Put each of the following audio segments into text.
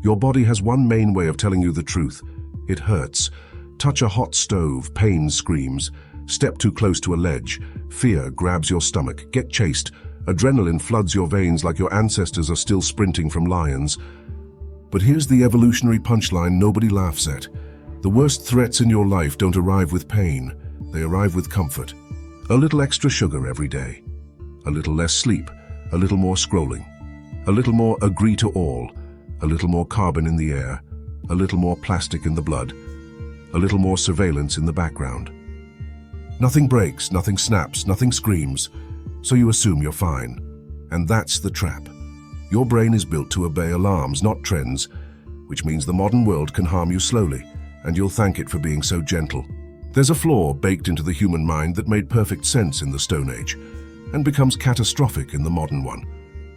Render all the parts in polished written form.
Your body has one main way of telling you the truth. It hurts. Touch a hot stove, pain screams. Step too close to a ledge, fear grabs your stomach. Get chased, adrenaline floods your veins like your ancestors are still sprinting from lions. But here's the evolutionary punchline nobody laughs at. The worst threats in your life don't arrive with pain, they arrive with comfort. A little extra sugar every day. A little less sleep, a little more scrolling. A little more agree to all. A little more carbon in the air. A little more plastic in the blood. A little more surveillance in the background. Nothing breaks, nothing snaps, nothing screams, so you assume you're fine. And that's the trap. Your brain is built to obey alarms, not trends, which means the modern world can harm you slowly, and you'll thank it for being so gentle. There's a flaw baked into the human mind that made perfect sense in the Stone Age, and becomes catastrophic in the modern one: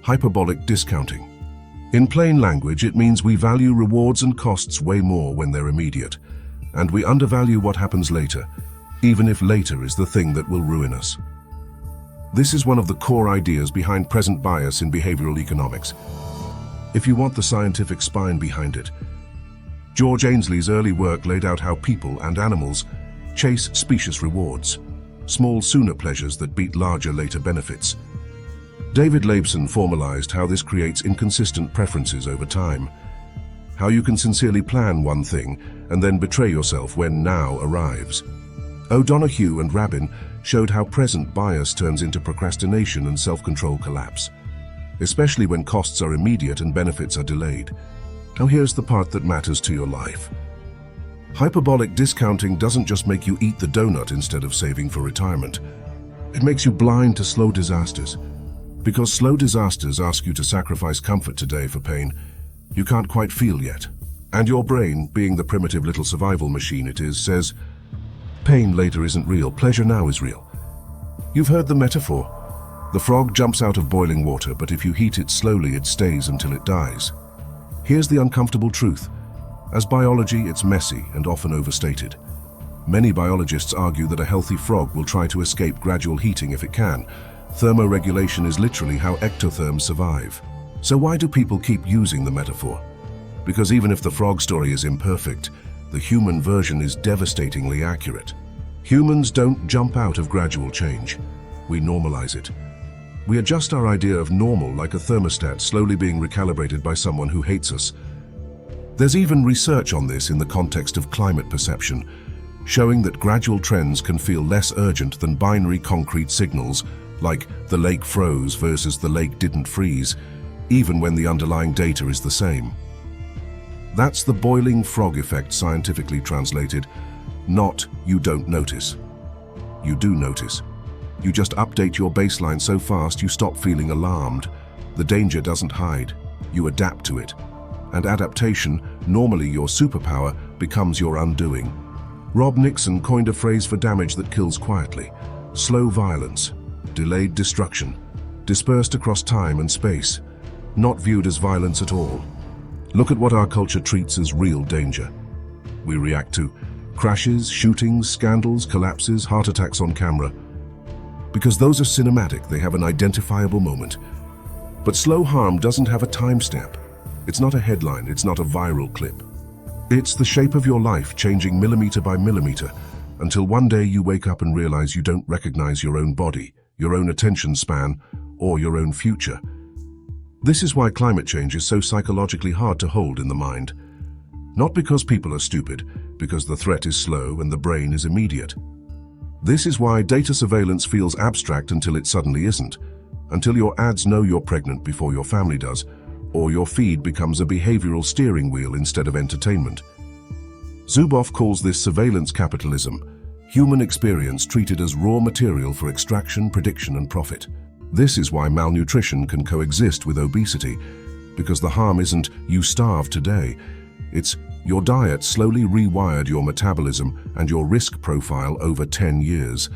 hyperbolic discounting. In plain language, it means we value rewards and costs way more when they're immediate, and we undervalue what happens later, even if later is the thing that will ruin us. This is one of the core ideas behind present bias in behavioral economics. If you want the scientific spine behind it, George Ainsley's early work laid out how people and animals chase specious rewards, small sooner pleasures that beat larger later benefits. David Laibson formalized how this creates inconsistent preferences over time, how you can sincerely plan one thing and then betray yourself when now arrives. O'Donoghue and Rabin showed how present bias turns into procrastination and self-control collapse, especially when costs are immediate and benefits are delayed. Now here's the part that matters to your life. Hyperbolic discounting doesn't just make you eat the donut instead of saving for retirement. It makes you blind to slow disasters. Because slow disasters ask you to sacrifice comfort today for pain you can't quite feel yet. And your brain, being the primitive little survival machine it is, says, pain later isn't real, pleasure now is real. You've heard the metaphor. The frog jumps out of boiling water, but if you heat it slowly, it stays until it dies. Here's the uncomfortable truth. As biology, it's messy and often overstated. Many biologists argue that a healthy frog will try to escape gradual heating if it can. Thermoregulation is literally how ectotherms survive. So why do people keep using the metaphor? Because even if the frog story is imperfect, the human version is devastatingly accurate. Humans don't jump out of gradual change. We normalize it. We adjust our idea of normal like a thermostat slowly being recalibrated by someone who hates us. There's even research on this in the context of climate perception, showing that gradual trends can feel less urgent than binary concrete signals, like the lake froze versus the lake didn't freeze, even when the underlying data is the same. That's the boiling frog effect scientifically translated, not you don't notice. You do notice. You just update your baseline so fast you stop feeling alarmed. The danger doesn't hide. You adapt to it. And adaptation, normally your superpower, becomes your undoing. Rob Nixon coined a phrase for damage that kills quietly: slow violence, delayed destruction, dispersed across time and space, not viewed as violence at all. Look at what our culture treats as real danger. We react to crashes, shootings, scandals, collapses, heart attacks on camera. Because those are cinematic, they have an identifiable moment. But slow harm doesn't have a timestamp. It's not a headline, it's not a viral clip. It's the shape of your life changing millimeter by millimeter, until one day you wake up and realize you don't recognize your own body, your own attention span, or your own future. This is why climate change is so psychologically hard to hold in the mind. Not because people are stupid, because the threat is slow and the brain is immediate. This is why data surveillance feels abstract until it suddenly isn't, until your ads know you're pregnant before your family does, or your feed becomes a behavioral steering wheel instead of entertainment. Zuboff calls this surveillance capitalism, human experience treated as raw material for extraction, prediction, and profit. This is why malnutrition can coexist with obesity, because the harm isn't you starve today, it's your diet slowly rewired your metabolism and your risk profile over 10 years.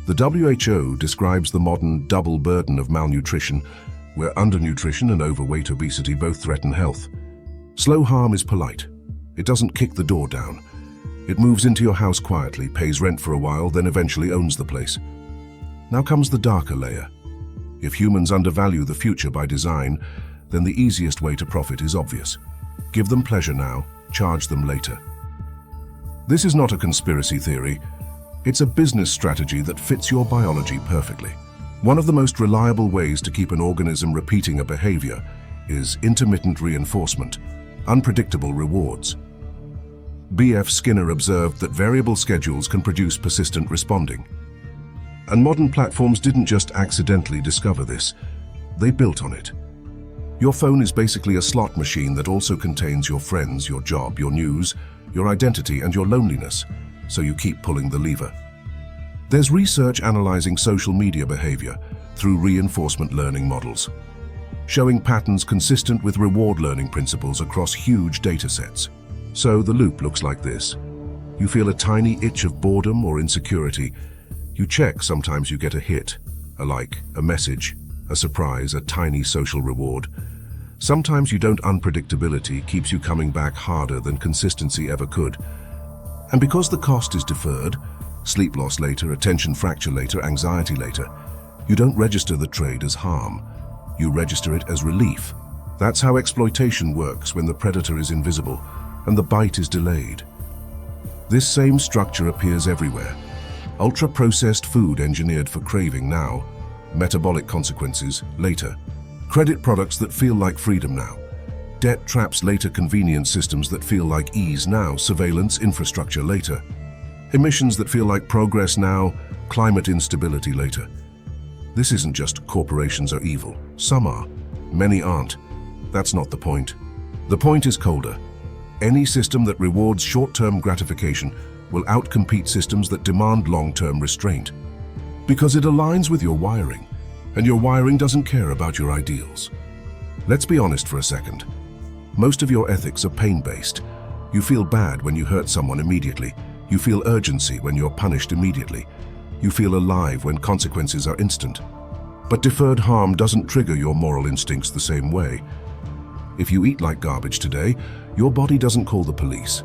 The WHO describes the modern double burden of malnutrition, where undernutrition and overweight obesity both threaten health. Slow harm is polite. It doesn't kick the door down. It moves into your house quietly, pays rent for a while, then eventually owns the place. Now comes the darker layer. If humans undervalue the future by design, then the easiest way to profit is obvious. Give them pleasure now, charge them later. This is not a conspiracy theory. It's a business strategy that fits your biology perfectly. One of the most reliable ways to keep an organism repeating a behavior is intermittent reinforcement, unpredictable rewards. B.F. Skinner observed that variable schedules can produce persistent responding. And modern platforms didn't just accidentally discover this, they built on it. Your phone is basically a slot machine that also contains your friends, your job, your news, your identity, and your loneliness, so you keep pulling the lever. There's research analyzing social media behavior through reinforcement learning models, showing patterns consistent with reward learning principles across huge data sets. So the loop looks like this. You feel a tiny itch of boredom or insecurity. You check, sometimes you get a hit, a like, a message, a surprise, a tiny social reward. Sometimes you don't. Unpredictability keeps you coming back harder than consistency ever could. And because the cost is deferred, sleep loss later, attention fracture later, anxiety later, you don't register the trade as harm. You register it as relief. That's how exploitation works when the predator is invisible and the bite is delayed. This same structure appears everywhere. Ultra-processed food engineered for craving now, metabolic consequences later. Credit products that feel like freedom now. Debt traps later, convenience systems that feel like ease now, surveillance infrastructure later. Emissions that feel like progress now, climate instability later. This isn't just corporations are evil. Some are. Many aren't. That's not the point. The point is colder. Any system that rewards short-term gratification will outcompete systems that demand long-term restraint. Because it aligns with your wiring, and your wiring doesn't care about your ideals. Let's be honest for a second. Most of your ethics are pain-based. You feel bad when you hurt someone immediately. You feel urgency when you're punished immediately. You feel alive when consequences are instant. But deferred harm doesn't trigger your moral instincts the same way. If you eat like garbage today, your body doesn't call the police.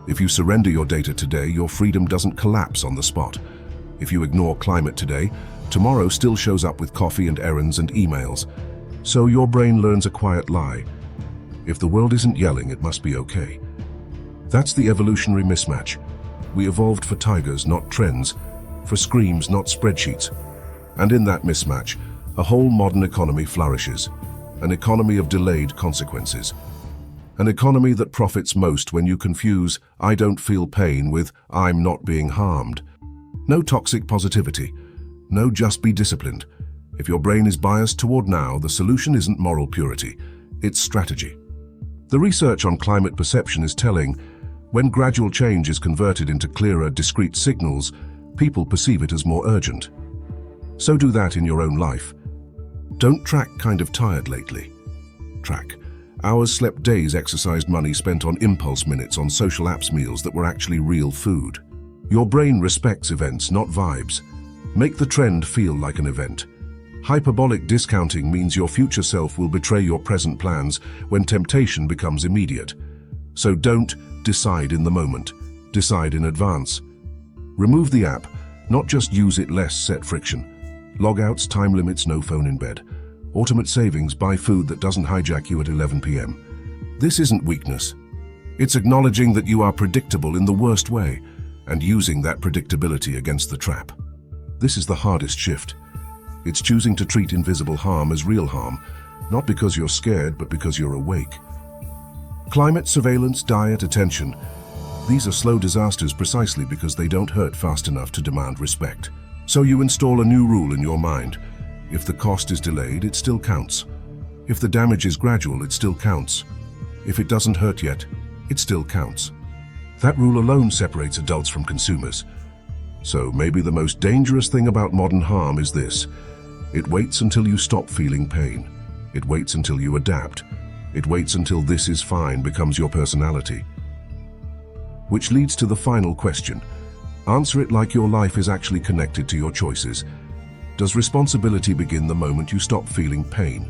If you surrender your data today, your freedom doesn't collapse on the spot. If you ignore climate today, tomorrow still shows up with coffee and errands and emails. So your brain learns a quiet lie. If the world isn't yelling, it must be okay. That's the evolutionary mismatch. We evolved for tigers, not trends, for screams, not spreadsheets. And in that mismatch, a whole modern economy flourishes. An economy of delayed consequences. An economy that profits most when you confuse "I don't feel pain" with "I'm not being harmed." No toxic positivity. No just be disciplined. If your brain is biased toward now, the solution isn't moral purity, it's strategy. The research on climate perception is telling. When gradual change is converted into clearer, discrete signals, people perceive it as more urgent. So do that in your own life. Don't track "kind of tired lately." Track hours slept, days exercised, money spent on impulse minutes, on social apps, meals that were actually real food. Your brain respects events, not vibes. Make the trend feel like an event. Hyperbolic discounting means your future self will betray your present plans when temptation becomes immediate. So don't decide in the moment. Decide in advance. Remove the app, not just use it less, set friction. Logouts, time limits, no phone in bed. Ultimate savings, buy food that doesn't hijack you at 11 p.m. This isn't weakness. It's acknowledging that you are predictable in the worst way and using that predictability against the trap. This is the hardest shift. It's choosing to treat invisible harm as real harm, not because you're scared, but because you're awake. Climate, surveillance, diet, attention. These are slow disasters precisely because they don't hurt fast enough to demand respect. So you install a new rule in your mind. If the cost is delayed, it still counts. If the damage is gradual, it still counts. If it doesn't hurt yet, it still counts. That rule alone separates adults from consumers. So maybe the most dangerous thing about modern harm is this. It waits until you stop feeling pain. It waits until you adapt. It waits until "this is fine" becomes your personality. Which leads to the final question. Answer it like your life is actually connected to your choices. Does responsibility begin the moment you stop feeling pain?